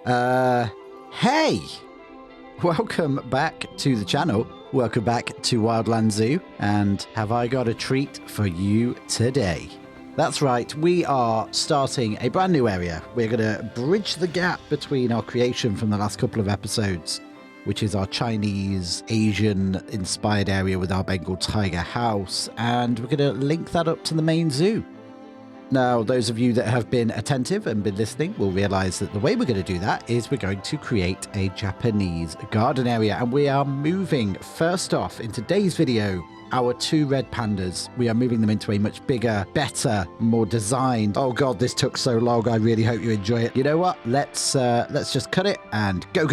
Hey! Welcome back to the channel. Welcome back to Wildlands Zoo. And have I got a treat for you today? That's right, we are starting a brand new area. We're going to bridge the gap between our creation from the last couple of episodes, which is our Chinese, Asian-inspired area with our Bengal tiger house, and we're going to link that up to the main zoo. Now, those of you that have been attentive and been listening will realize that the way we're going to do that is we're going to create a Japanese garden area, and we are moving, first off, in today's video, our two red pandas. We are moving them into a much bigger, better, more designed. Oh god, this took so long. I really hope you enjoy it. You know what? Let's just cut it and go.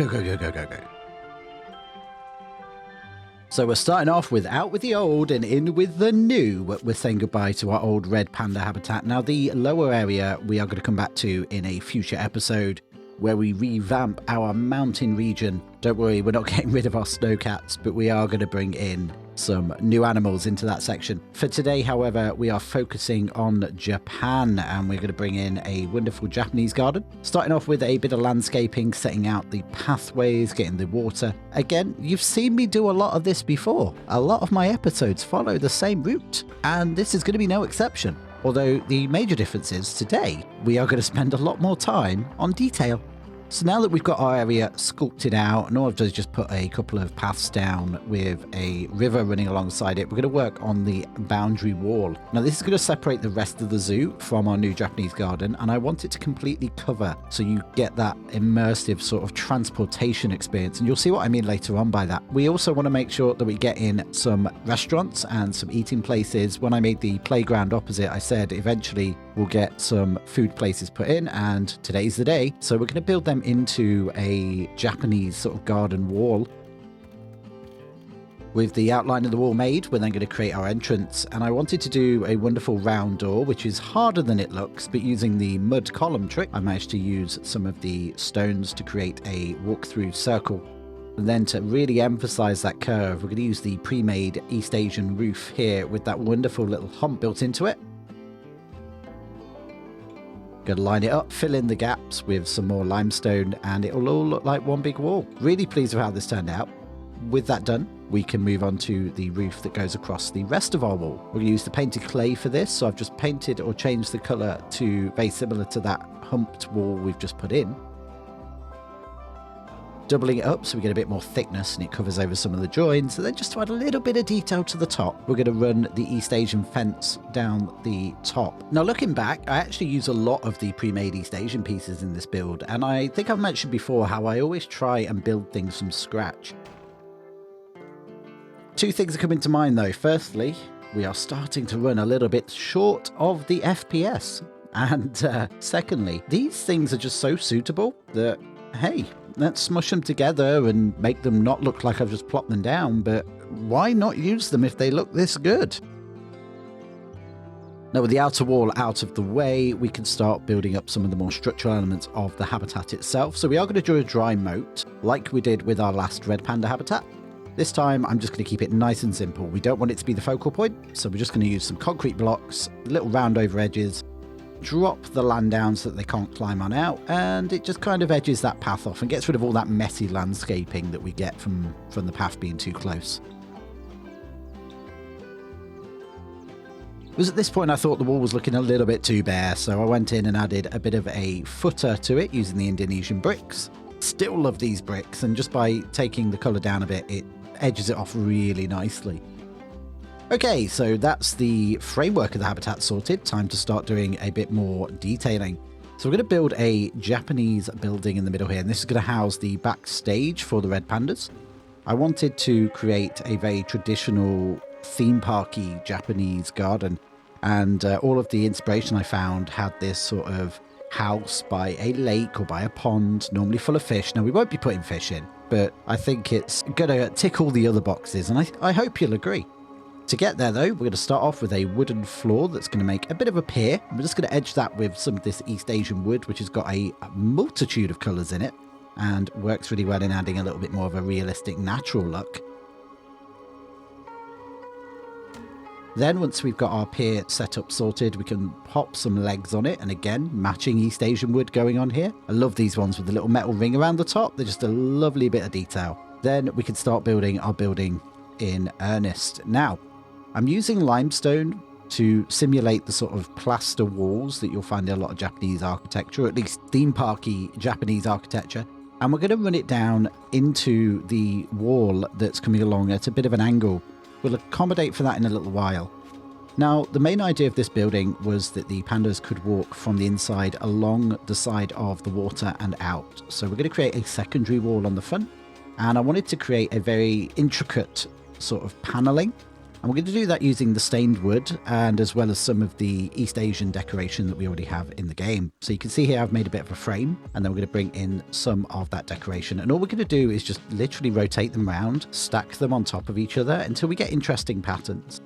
So we're starting off with out with the old and in with the new. We're saying goodbye to our old red panda habitat. Now the lower area we are going to come back to in a future episode where we revamp our mountain region. Don't worry, we're not getting rid of our snowcats, but we are going to bring in some new animals into that section. For today, however, we are focusing on Japan, and we're going to bring in a wonderful Japanese garden. Starting off with a bit of landscaping, setting out the pathways, getting the water. Again, you've seen me do a lot of this before. A lot of my episodes follow the same route, and this is going to be no exception. Although the major difference is today, we are going to spend a lot more time on detail. So now that we've got our area sculpted out, and all I've done is just put a couple of paths down with a river running alongside it, we're going to work on the boundary wall. Now this is going to separate the rest of the zoo from our new Japanese garden, and I want it to completely cover so you get that immersive sort of transportation experience, and you'll see what I mean later on by that. We also want to make sure that we get in some restaurants and some eating places. When I made the playground opposite, I said eventually we'll get some food places put in, and today's the day. So we're going to build them into a Japanese sort of garden wall. With the outline of the wall made, we're then going to create our entrance, and I wanted to do a wonderful round door, which is harder than it looks, but using the mud column trick, I managed to use some of the stones to create a walk-through circle. And then to really emphasize that curve, we're going to use the pre-made East Asian roof here with that wonderful little hump built into it. Going to line it up, fill in the gaps with some more limestone, and it'll all look like one big wall. Really pleased with how this turned out. With that done, we can move on to the roof that goes across the rest of our wall. We're going to use the painted clay for this, so I've just painted or changed the colour to very similar to that humped wall we've just put in. Doubling it up so we get a bit more thickness and it covers over some of the joins. And then just to add a little bit of detail to the top, we're going to run the East Asian fence down the top. Now looking back, I actually use a lot of the pre-made East Asian pieces in this build, and I think I've mentioned before how I always try and build things from scratch. Two things are coming to mind though. Firstly, we are starting to run a little bit short of the FPS. And secondly, these things are just so suitable that, hey, let's smush them together and make them not look like I've just plopped them down, but why not use them if they look this good? Now with the outer wall out of the way, we can start building up some of the more structural elements of the habitat itself. So we are going to do a dry moat, like we did with our last red panda habitat. This time I'm just going to keep it nice and simple. We don't want it to be the focal point, so we're just going to use some concrete blocks, little round over edges, drop the land down so that they can't climb on out, and it just kind of edges that path off and gets rid of all that messy landscaping that we get from the path being too close. It was at this point I thought the wall was looking a little bit too bare, so I went in and added a bit of a footer to it using the Indonesian bricks. Still love these bricks, and just by taking the colour down a bit, it edges it off really nicely. Okay, so that's the framework of the habitat sorted. Time to start doing a bit more detailing. So we're going to build a Japanese building in the middle here, and this is going to house the backstage for the red pandas. I wanted to create a very traditional theme parky Japanese garden, and all of the inspiration I found had this sort of house by a lake or by a pond, normally full of fish. Now we won't be putting fish in, but I think it's going to tick all the other boxes, and I hope you'll agree. To get there though, we're going to start off with a wooden floor that's going to make a bit of a pier. We're just going to edge that with some of this East Asian wood, which has got a multitude of colours in it and works really well in adding a little bit more of a realistic natural look. Then once we've got our pier set up sorted, we can pop some legs on it. And again, matching East Asian wood going on here. I love these ones with the little metal ring around the top. They're just a lovely bit of detail. Then we can start building our building in earnest. Now, I'm using limestone to simulate the sort of plaster walls that you'll find in a lot of Japanese architecture, or at least theme parky Japanese architecture. And we're going to run it down into the wall that's coming along at a bit of an angle. We'll accommodate for that in a little while. Now, the main idea of this building was that the pandas could walk from the inside along the side of the water and out. So we're going to create a secondary wall on the front. And I wanted to create a very intricate sort of paneling. And we're going to do that using the stained wood and as well as some of the East Asian decoration that we already have in the game. So you can see here I've made a bit of a frame, and then we're going to bring in some of that decoration. And all we're going to do is just literally rotate them around, stack them on top of each other until we get interesting patterns.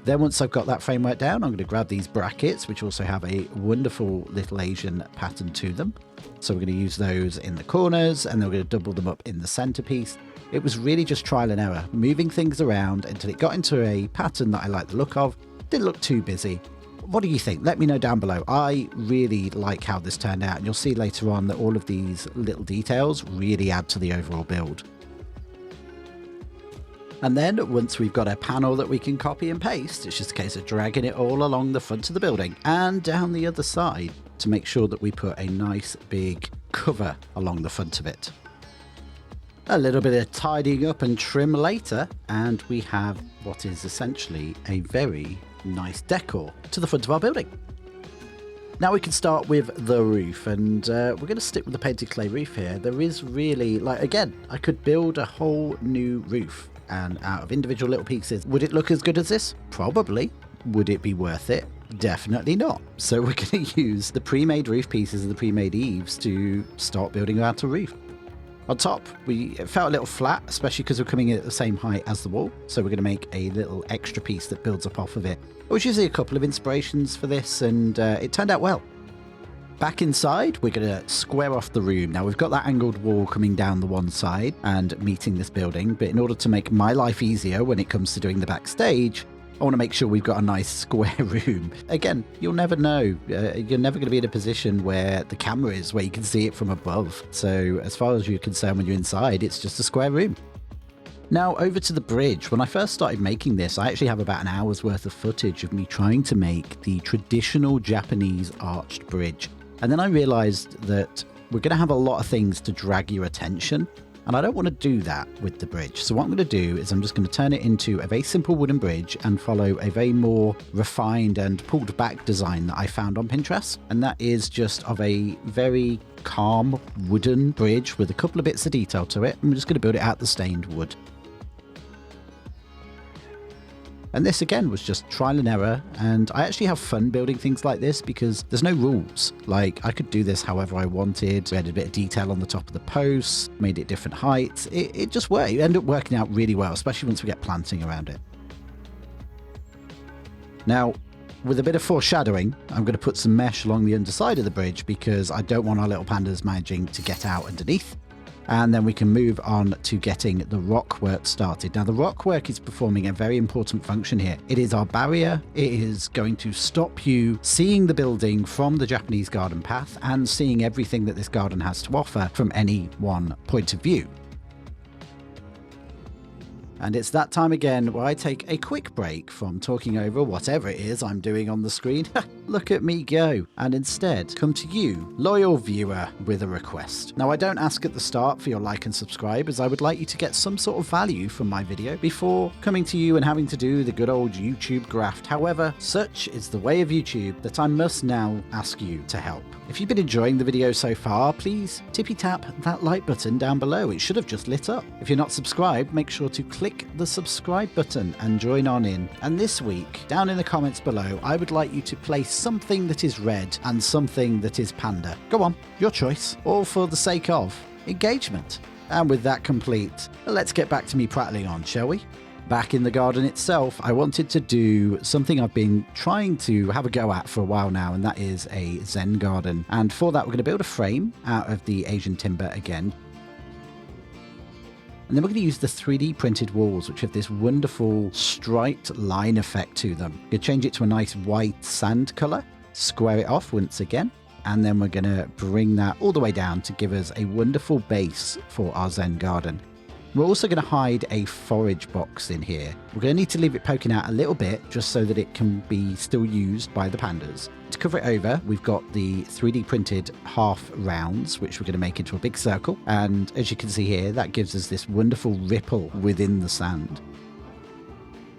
Then once I've got that framework down, I'm going to grab these brackets, which also have a wonderful little Asian pattern to them. So we're going to use those in the corners, and then we're going to double them up in the centerpiece. It was really just trial and error, moving things around until it got into a pattern that I like the look of. Didn't look too busy. What do you think? Let me know down below. I really like how this turned out, and you'll see later on that all of these little details really add to the overall build. And then once we've got a panel that we can copy and paste, it's just a case of dragging it all along the front of the building and down the other side to make sure that we put a nice big cover along the front of it. A little bit of tidying up and trim later, and we have what is essentially a very nice decor to the front of our building. Now we can start with the roof, and we're going to stick with the painted clay roof here. There is really, like, again, I could build a whole new roof, and out of individual little pieces. Would it look as good as this? Probably. Would it be worth it? Definitely not. So we're going to use the pre-made roof pieces and the pre-made eaves to start building out a roof. On top, it felt a little flat, especially because we're coming in at the same height as the wall. So we're going to make a little extra piece that builds up off of it. I was using a couple of inspirations for this, and it turned out well. Back inside, we're going to square off the room. Now, we've got that angled wall coming down the one side and meeting this building. But in order to make my life easier when it comes to doing the backstage, I want to make sure we've got a nice square room. Again, you'll never know. You're never going to be in a position where the camera is, where you can see it from above. So as far as you're concerned when you're inside, it's just a square room. Now over to the bridge. When I first started making this, I actually have about an hour's worth of footage of me trying to make the traditional Japanese arched bridge. And then I realized that we're going to have a lot of things to drag your attention. And I don't want to do that with the bridge. So what I'm going to do is I'm just going to turn it into a very simple wooden bridge and follow a very more refined and pulled back design that I found on Pinterest. And that is just of a very calm wooden bridge with a couple of bits of detail to it. I'm just going to build it out the stained wood. And this again was just trial and error, and I actually have fun building things like this because there's no rules. Like, I could do this however I wanted. We added a bit of detail on the top of the posts, made it different heights. It just worked. It ended up working out really well, especially once we get planting around it. Now, with a bit of foreshadowing, I'm going to put some mesh along the underside of the bridge because I don't want our little pandas managing to get out underneath. And then we can move on to getting the rock work started. Now, the rock work is performing a very important function here. It is our barrier. It is going to stop you seeing the building from the Japanese garden path and seeing everything that this garden has to offer from any one point of view. And it's that time again where I take a quick break from talking over whatever it is I'm doing on the screen. Look at me go. And instead come to you, loyal viewer, with a request. Now, I don't ask at the start for your like and subscribe, as I would like you to get some sort of value from my video before coming to you and having to do the good old YouTube graft. However, such is the way of YouTube that I must now ask you to help. If you've been enjoying the video so far, please tippy tap that like button down below. It should have just lit up. If you're not subscribed, make sure to click the subscribe button and join on in. And this week, down in the comments below, I would like you to place something that is red and something that is panda. Go on, your choice. All for the sake of engagement. And with that complete, let's get back to me prattling on, shall we? Back in the garden itself, I wanted to do something I've been trying to have a go at for a while now, and that is a Zen garden. And for that, we're going to build a frame out of the Asian timber again. And then we're going to use the 3D printed walls, which have this wonderful striped line effect to them. We're going to change it to a nice white sand color, square it off once again, and then we're going to bring that all the way down to give us a wonderful base for our Zen garden. We're also going to hide a forage box in here. We're going to need to leave it poking out a little bit just so that it can be still used by the pandas. To cover it over, we've got the 3D printed half rounds, which we're going to make into a big circle. And as you can see here, that gives us this wonderful ripple within the sand.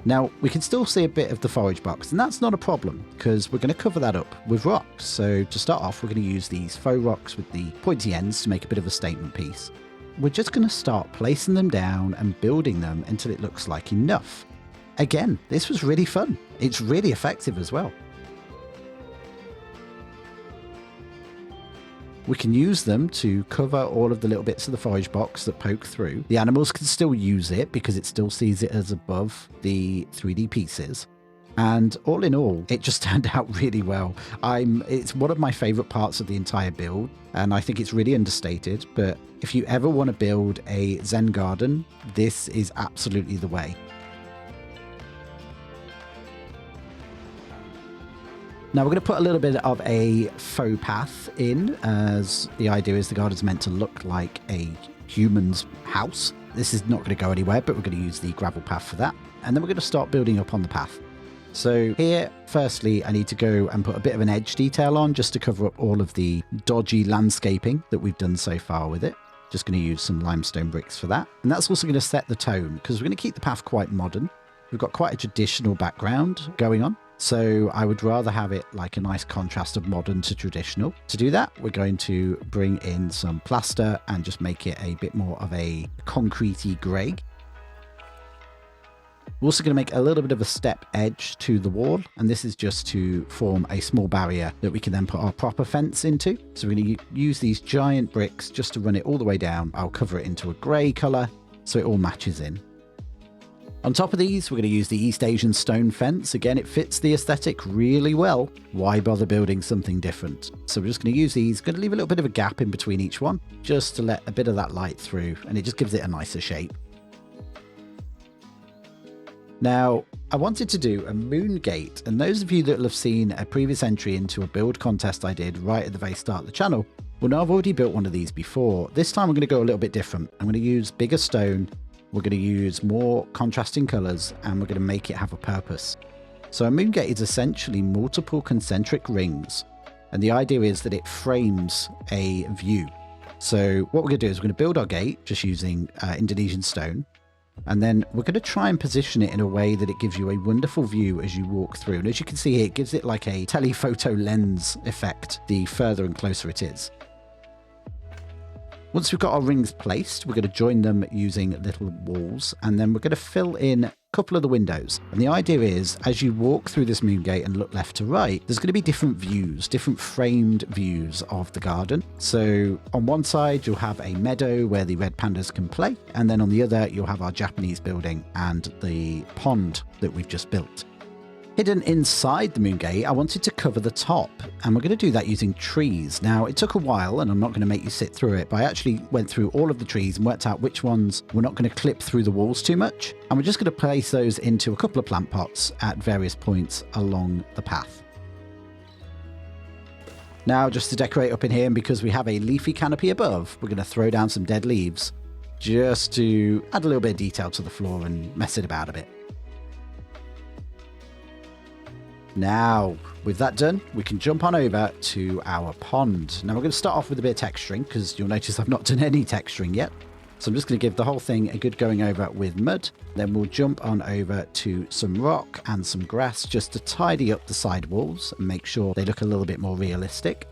Now, we can still see a bit of the forage box, and that's not a problem because we're going to cover that up with rocks. So to start off, we're going to use these faux rocks with the pointy ends to make a bit of a statement piece. We're just going to start placing them down and building them until it looks like enough. Again, this was really fun. It's really effective as well. We can use them to cover all of the little bits of the forage box that poke through. The animals can still use it because it still sees it as above the 3D pieces. And all in all, it just turned out really well. It's one of my favorite parts of the entire build, and I think it's really understated. But if you ever want to build a Zen garden, this is absolutely the way. Now we're going to put a little bit of a faux path in, as the idea is the garden's meant to look like a human's house. This is not going to go anywhere, but we're going to use the gravel path for that. And then we're going to start building up on the path. So here, firstly, I need to go and put a bit of an edge detail on just to cover up all of the dodgy landscaping that we've done so far with it. Just going to use some limestone bricks for that. And that's also going to set the tone because we're going to keep the path quite modern. We've got quite a traditional background going on. So I would rather have it like a nice contrast of modern to traditional. To do that, we're going to bring in some plaster and just make it a bit more of a concrete-y grey. We're also going to make a little bit of a step edge to the wall, and this is just to form a small barrier that we can then put our proper fence into. So we're going to use these giant bricks just to run it all the way down. I'll cover it into a grey colour so it all matches in. On top of these, we're going to use the East Asian stone fence. Again, it fits the aesthetic really well. Why bother building something different? So we're just going to use these, going to leave a little bit of a gap in between each one, just to let a bit of that light through, and it just gives it a nicer shape. Now, I wanted to do a moon gate, and those of you that will have seen a previous entry into a build contest I did right at the very start of the channel will know I've already built one of these before. This time I'm going to go a little bit different. I'm going to use bigger stone. We're going to use more contrasting colours, and we're going to make it have a purpose. So a moon gate is essentially multiple concentric rings, and the idea is that it frames a view. So what we're going to do is we're going to build our gate just using Indonesian stone, and then we're going to try and position it in a way that it gives you a wonderful view as you walk through. And as you can see here, it gives it like a telephoto lens effect the further and closer it is. Once we've got our rings placed, we're going to join them using little walls, and then we're going to fill in a couple of the windows. And the idea is, as you walk through this moon gate and look left to right, there's going to be different views, different framed views of the garden. So on one side, you'll have a meadow where the red pandas can play, and then on the other, you'll have our Japanese building and the pond that we've just built. Hidden inside the moon gate, I wanted to cover the top, and we're going to do that using trees. Now, it took a while, and I'm not going to make you sit through it, but I actually went through all of the trees and worked out which ones we're not going to clip through the walls too much, and we're just going to place those into a couple of plant pots at various points along the path. Now, just to decorate up in here, and because we have a leafy canopy above, we're going to throw down some dead leaves just to add a little bit of detail to the floor and mess it about a bit. Now, with that done, we can jump on over to our pond. Now, we're going to start off with a bit of texturing, because you'll notice I've not done any texturing yet. So I'm just going to give the whole thing a good going over with mud. Then we'll jump on over to some rock and some grass just to tidy up the side walls and make sure they look a little bit more realistic.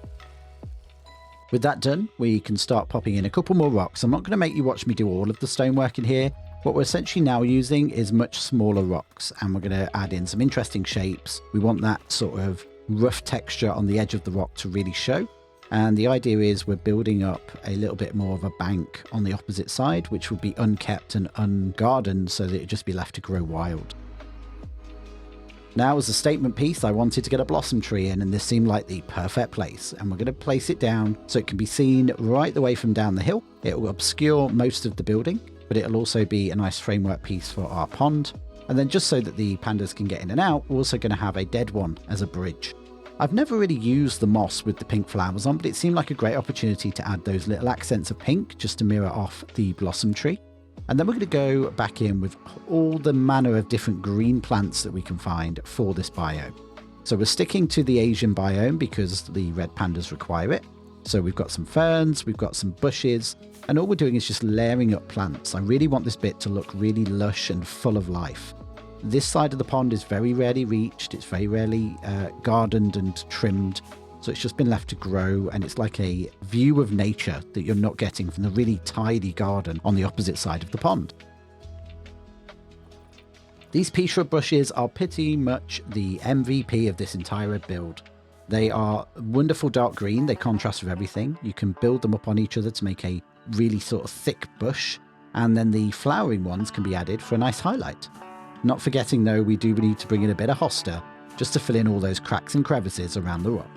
With that done, we can start popping in a couple more rocks. I'm not going to make you watch me do all of the stonework in here. What we're essentially now using is much smaller rocks, and we're going to add in some interesting shapes. We want that sort of rough texture on the edge of the rock to really show. And the idea is we're building up a little bit more of a bank on the opposite side, which would be unkept and ungardened so that it'd just be left to grow wild. Now, as a statement piece, I wanted to get a blossom tree in, and this seemed like the perfect place. And we're going to place it down so it can be seen right the way from down the hill. It will obscure most of the building. but it'll also be a nice framework piece for our pond. And then just so that the pandas can get in and out, we're also going to have a dead one as a bridge. I've never really used the moss with the pink flowers on, but it seemed like a great opportunity to add those little accents of pink just to mirror off the blossom tree. And then we're going to go back in with all the manner of different green plants that we can find for this biome. So we're sticking to the Asian biome because the red pandas require it. So we've got some ferns, we've got some bushes, and all we're doing is just layering up plants. I really want this bit to look really lush and full of life. This side of the pond is very rarely reached, it's very rarely gardened and trimmed, so it's just been left to grow, and it's like a view of nature that you're not getting from the really tidy garden on the opposite side of the pond. These pea shrub bushes are pretty much the MVP of this entire build. They are wonderful dark green, they contrast with everything. You can build them up on each other to make a really sort of thick bush, and then the flowering ones can be added for a nice highlight. Not forgetting though, we do need to bring in a bit of hosta just to fill in all those cracks and crevices around the rock.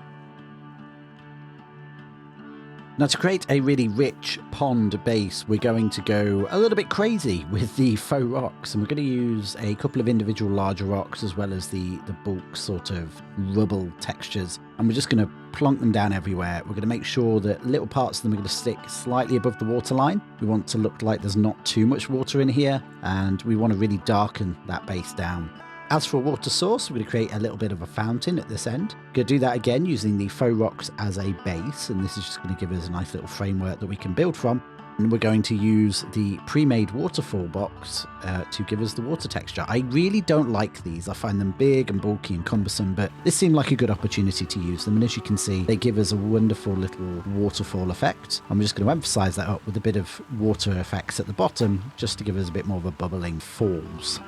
Now, to create a really rich pond base, we're going to go a little bit crazy with the faux rocks, and we're going to use a couple of individual larger rocks as well as the bulk sort of rubble textures, and we're just going to plonk them down everywhere. We're going to make sure that little parts of them are going to stick slightly above the waterline. We want to look like there's not too much water in here, and we want to really darken that base down. As for a water source, we're going to create a little bit of a fountain at this end. We're going to do that again using the faux rocks as a base, and this is just going to give us a nice little framework that we can build from. And we're going to use the pre-made waterfall box to give us the water texture. I really don't like these. I find them big and bulky and cumbersome, but this seemed like a good opportunity to use them. And as you can see, they give us a wonderful little waterfall effect. I'm just going to emphasize that up with a bit of water effects at the bottom, just to give us a bit more of a bubbling falls.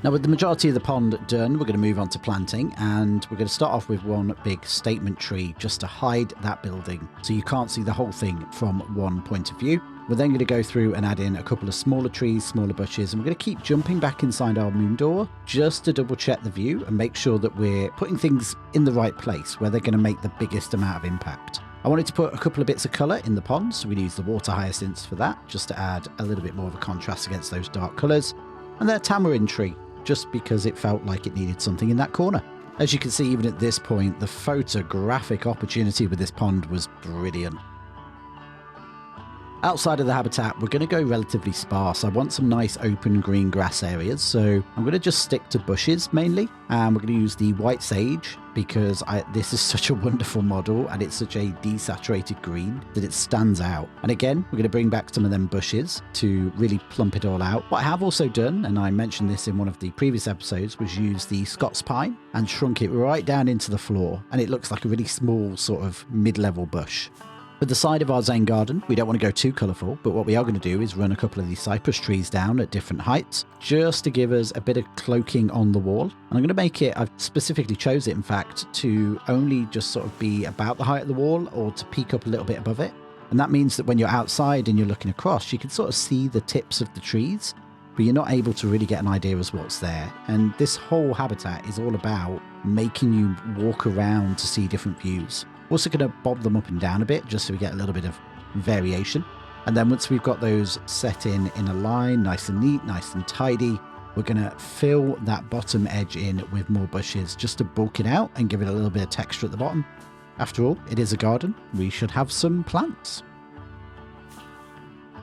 Now, with the majority of the pond done, we're going to move on to planting, and we're going to start off with one big statement tree just to hide that building so you can't see the whole thing from one point of view. We're then going to go through and add in a couple of smaller trees, smaller bushes, and we're going to keep jumping back inside our moon door just to double check the view and make sure that we're putting things in the right place where they're going to make the biggest amount of impact. I wanted to put a couple of bits of colour in the pond, so we use the water hyacinths for that, just to add a little bit more of a contrast against those dark colours. And then a tamarind tree, just because it felt like it needed something in that corner. As you can see, even at this point, the photographic opportunity with this pond was brilliant. Outside of the habitat, we're going to go relatively sparse. I want some nice open green grass areas, so I'm going to just stick to bushes mainly, and we're going to use the white sage because this is such a wonderful model and it's such a desaturated green that it stands out. And again, we're going to bring back some of them bushes to really plump it all out. What I have also done, and I mentioned this in one of the previous episodes, was use the Scots pine and shrunk it right down into the floor, and it looks like a really small sort of mid-level bush. With the side of our Zen garden, we don't want to go too colourful, but what we are going to do is run a couple of these cypress trees down at different heights, just to give us a bit of cloaking on the wall. And I'm going to make it, I've specifically chose it in fact, to only just sort of be about the height of the wall or to peek up a little bit above it. And that means that when you're outside and you're looking across, you can sort of see the tips of the trees, but you're not able to really get an idea as what's there. And this whole habitat is all about making you walk around to see different views. Also going to bob them up and down a bit just so we get a little bit of variation. And then once we've got those set in a line, nice and neat, nice and tidy, we're going to fill that bottom edge in with more bushes just to bulk it out and give it a little bit of texture at the bottom. After all, it is a garden. We should have some plants.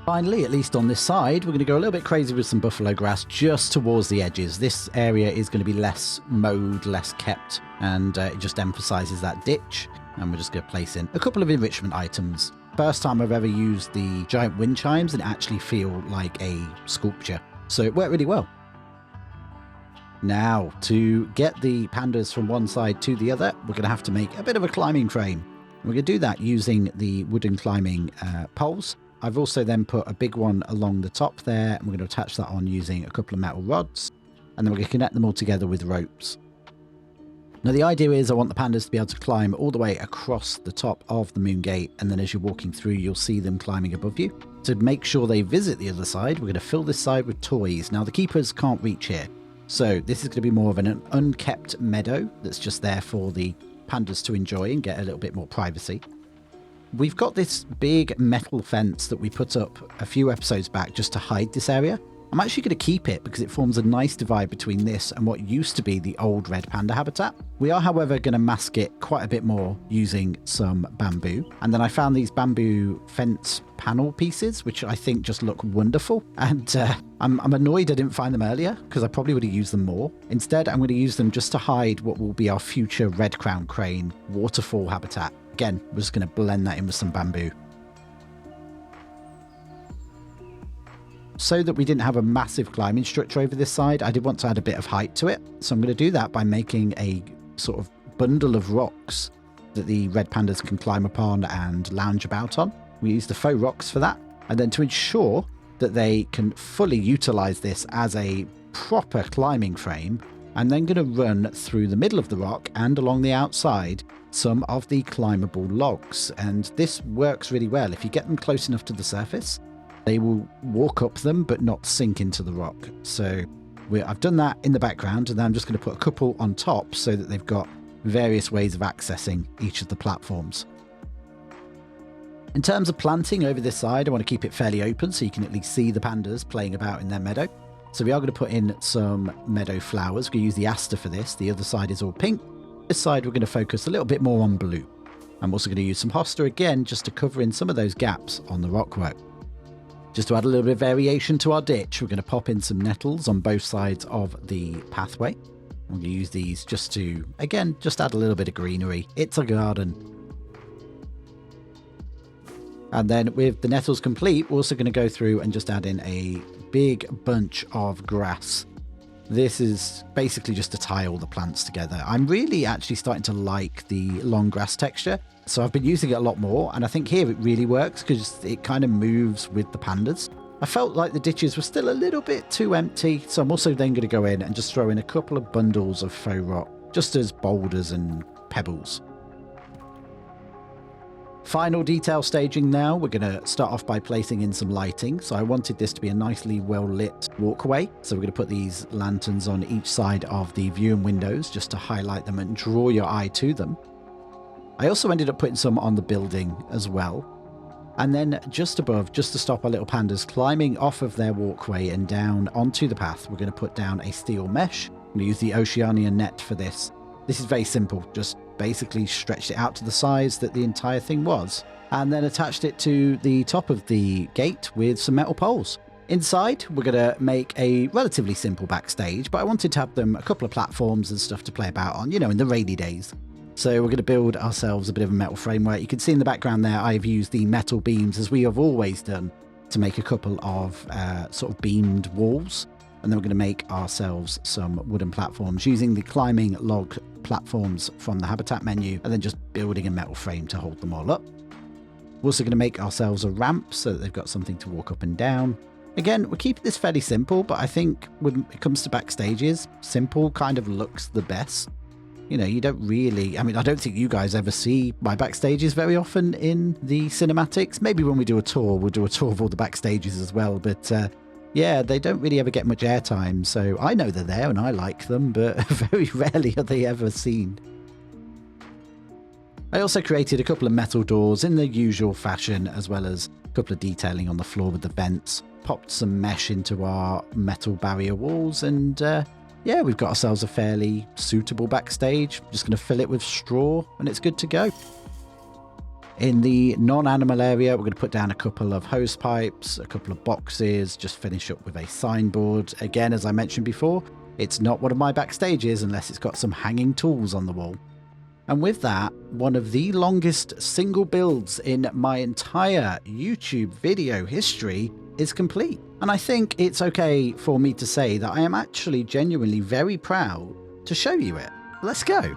Finally, at least on this side, we're going to go a little bit crazy with some buffalo grass just towards the edges. This area is going to be less mowed, less kept, and it just emphasizes that ditch. And we're just going to place in a couple of enrichment items. First time I've ever used the giant wind chimes and actually feel like a sculpture. So it worked really well. Now, to get the pandas from one side to the other, we're going to have to make a bit of a climbing frame. We're going to do that using the wooden climbing poles. I've also then put a big one along the top there, and we're going to attach that on using a couple of metal rods. And then we're going to connect them all together with ropes. Now the idea is I want the pandas to be able to climb all the way across the top of the moon gate, and then as you're walking through you'll see them climbing above you. To make sure they visit the other side, we're going to fill this side with toys. Now the keepers can't reach here, so this is going to be more of an unkept meadow that's just there for the pandas to enjoy and get a little bit more privacy. we've got this big metal fence that we put up a few episodes back just to hide this area. I'm actually going to keep it because it forms a nice divide between this and what used to be the old red panda habitat. We are, however, going to mask it quite a bit more using some bamboo. And then I found these bamboo fence panel pieces, which I think just look wonderful. And I'm annoyed I didn't find them earlier because I probably would have used them more. Instead, I'm going to use them just to hide what will be our future red crown crane waterfall habitat. Again, we're just going to blend that in with some bamboo. So that we didn't have a massive climbing structure over this side, I did want to add a bit of height to it. So I'm going to do that by making a sort of bundle of rocks that the red pandas can climb upon and lounge about on. We use the faux rocks for that. And then to ensure that they can fully utilize this as a proper climbing frame, I'm then going to run through the middle of the rock and along the outside some of the climbable logs. And this works really well. If you get them close enough to the surface, they will walk up them but not sink into the rock. So I've done that in the background, and then I'm just going to put a couple on top so that they've got various ways of accessing each of the platforms. In terms of planting over this side, I want to keep it fairly open so you can at least see the pandas playing about in their meadow. So we are going to put in some meadow flowers. We're going to use the aster for this. The other side is all pink. This side we're going to focus a little bit more on blue. I'm also going to use some hosta again just to cover in some of those gaps on the rockwork. Just to add a little bit of variation to our ditch, we're going to pop in some nettles on both sides of the pathway. I'm going to use these just to, again, just add a little bit of greenery. It's a garden. And then with the nettles complete, we're also going to go through and just add in a big bunch of grass. This is basically just to tie all the plants together. I'm really actually starting to like the long grass texture. So I've been using it a lot more, and I think here it really works because it kind of moves with the pandas. I felt like the ditches were still a little bit too empty, so I'm also then going to go in and just throw in a couple of bundles of faux rock, just as boulders and pebbles. Final detail staging now. We're going to start off by placing in some lighting. So I wanted this to be a nicely well lit walkway. So we're going to put these lanterns on each side of the viewing windows just to highlight them and draw your eye to them. I also ended up putting some on the building as well. And then just above, just to stop our little pandas climbing off of their walkway and down onto the path, we're going to put down a steel mesh. I'm going to use the Oceania net for this. This is very simple, just basically stretched it out to the size that the entire thing was, and then attached it to the top of the gate with some metal poles. Inside, we're going to make a relatively simple backstage, but I wanted to have them a couple of platforms and stuff to play about on, you know, in the rainy days. So we're going to build ourselves a bit of a metal framework. You can see in the background there, I've used the metal beams, as we have always done, to make a couple of sort of beamed walls. And then we're going to make ourselves some wooden platforms using the climbing log platforms from the habitat menu, and then just building a metal frame to hold them all up. We're also going to make ourselves a ramp so that they've got something to walk up and down. Again, we're keeping this fairly simple, but I think when it comes to backstages, simple kind of looks the best. You know, you don't really, I mean, I don't think you guys ever see my backstages very often in the cinematics. Maybe when we do a tour, we'll do a tour of all the backstages as well, but yeah, they don't really ever get much airtime, so I know they're there and I like them, but very rarely are they ever seen. I also created a couple of metal doors in the usual fashion, as well as a couple of detailing on the floor with the vents. Popped some mesh into our metal barrier walls, and yeah, we've got ourselves a fairly suitable backstage. Just going to fill it with straw and it's good to go. In the non-animal area, we're going to put down a couple of hose pipes, a couple of boxes, just finish up with a signboard. Again, as I mentioned before, it's not one of my backstages unless it's got some hanging tools on the wall. And with that, one of the longest single builds in my entire YouTube video history is complete. And I think it's okay for me to say that I am actually genuinely very proud to show you it. Let's go.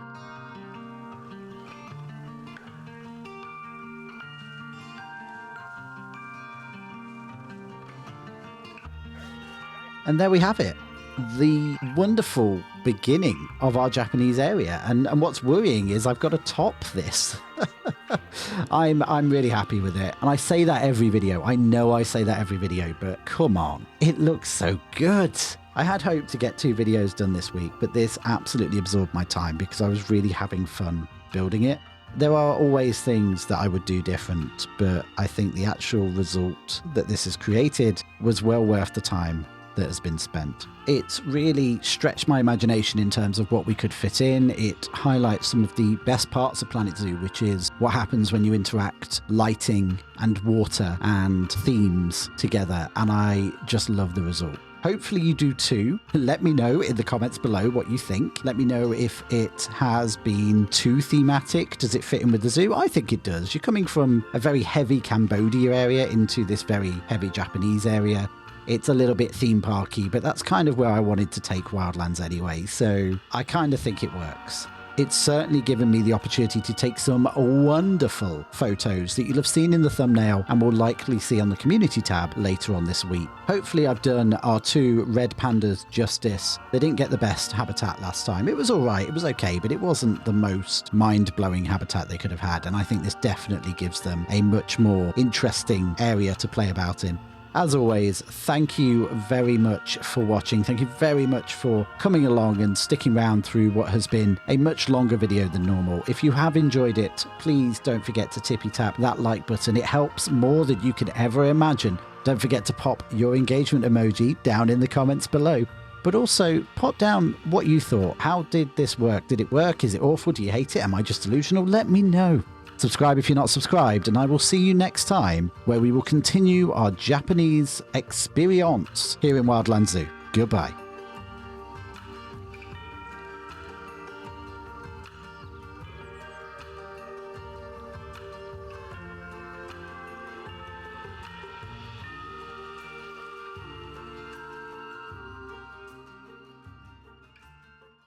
And there we have it. The wonderful beginning of our Japanese area. And what's worrying is I've got to top this. I'm really happy with it. And I say that every video. I know I say that every video, but come on. It looks so good. I had hoped to get 2 videos done this week, but this absolutely absorbed my time because I was really having fun building it. There are always things that I would do different, but I think the actual result that this has created was well worth the time that has been spent. It's really stretched my imagination in terms of what we could fit in. It highlights some of the best parts of Planet Zoo, which is what happens when you interact lighting and water and themes together, and I just love the result. Hopefully you do too. Let me know in the comments below what you think. Let me know if it has been too thematic. Does it fit in with the zoo? I think it does. You're coming from a very heavy Cambodia area into this very heavy Japanese area. It's a little bit theme parky, but that's kind of where I wanted to take Wildlands anyway, so I kind of think it works. It's certainly given me the opportunity to take some wonderful photos that you'll have seen in the thumbnail and will likely see on the community tab later on this week. Hopefully I've done our 2 red pandas justice. They didn't get the best habitat last time. It was all right, it was okay, but it wasn't the most mind-blowing habitat they could have had, and I think this definitely gives them a much more interesting area to play about in. As always, thank you very much for watching. Thank you very much for coming along and sticking around through what has been a much longer video than normal. If you have enjoyed it, please don't forget to tippy tap that like button. It helps more than you can ever imagine. Don't forget to pop your engagement emoji down in the comments below. But also, pop down what you thought. How did this work? Did it work? Is it awful? Do you hate it? Am I just delusional? Let me know. Subscribe if you're not subscribed, and I will see you next time, where we will continue our Japanese experience here in Wildlands Zoo. Goodbye.